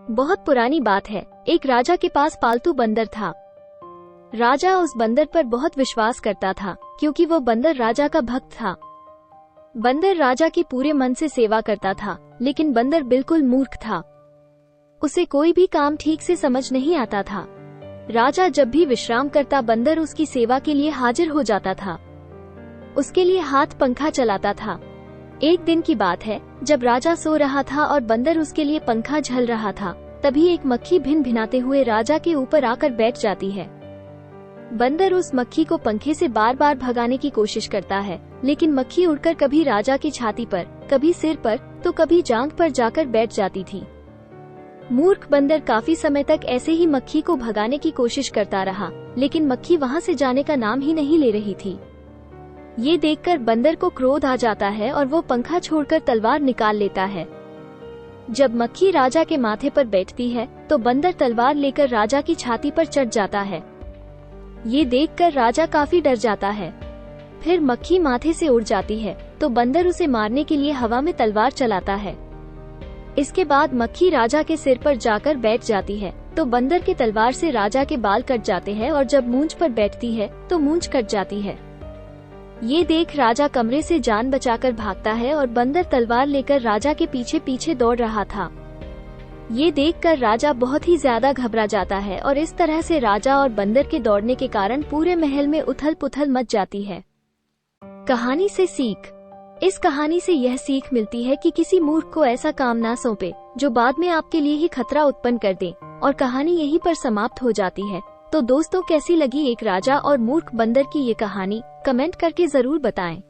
बहुत पुरानी बात है। एक राजा के पास पालतू बंदर था। राजा उस बंदर पर बहुत विश्वास करता था क्योंकि वो बंदर राजा का भक्त था। बंदर राजा की पूरे मन से सेवा करता था, लेकिन बंदर बिल्कुल मूर्ख था। उसे कोई भी काम ठीक से समझ नहीं आता था। राजा जब भी विश्राम करता, बंदर उसकी सेवा के लिए हाजिर हो जाता था। उसके लिए हाथ पंखा चलाता था। एक दिन की बात है, जब राजा सो रहा था और बंदर उसके लिए पंखा झल रहा था, तभी एक मक्खी भिन भिनाते हुए राजा के ऊपर आकर बैठ जाती है। बंदर उस मक्खी को पंखे से बार बार भगाने की कोशिश करता है, लेकिन मक्खी उड़कर कभी राजा की छाती पर, कभी सिर पर, तो कभी जांघ पर जाकर बैठ जाती थी। मूर्ख बंदर काफी समय तक ऐसे ही मक्खी को भगाने की कोशिश करता रहा, लेकिन मक्खी वहां से जाने का नाम ही नहीं ले रही थी। ये देखकर बंदर को क्रोध आ जाता है और वो पंखा छोड़कर तलवार निकाल लेता है। जब मक्खी राजा के माथे पर बैठती है, तो बंदर तलवार लेकर राजा की छाती पर चढ़ जाता है। ये देखकर राजा काफी डर जाता है। फिर मक्खी माथे से उड़ जाती है, तो बंदर उसे मारने के लिए हवा में तलवार चलाता है। इसके बाद मक्खी राजा के सिर पर जाकर बैठ जाती है, तो बंदर के तलवार से राजा के बाल कट जाते हैं और जब मूंछ पर बैठती है, तो मूंछ कट जाती है। ये देख राजा कमरे से जान बचाकर भागता है और बंदर तलवार लेकर राजा के पीछे पीछे दौड़ रहा था। ये देखकर राजा बहुत ही ज्यादा घबरा जाता है और इस तरह से राजा और बंदर के दौड़ने के कारण पूरे महल में उथल पुथल मच जाती है। कहानी से सीख। इस कहानी से यह सीख मिलती है कि किसी मूर्ख को ऐसा काम ना सौंपे जो बाद में आपके लिए ही खतरा उत्पन्न कर दे, और कहानी यहीं पर समाप्त हो जाती है। तो दोस्तों, कैसी लगी एक राजा और मूर्ख बंदर की ये कहानी? कमेंट करके जरूर बताएं।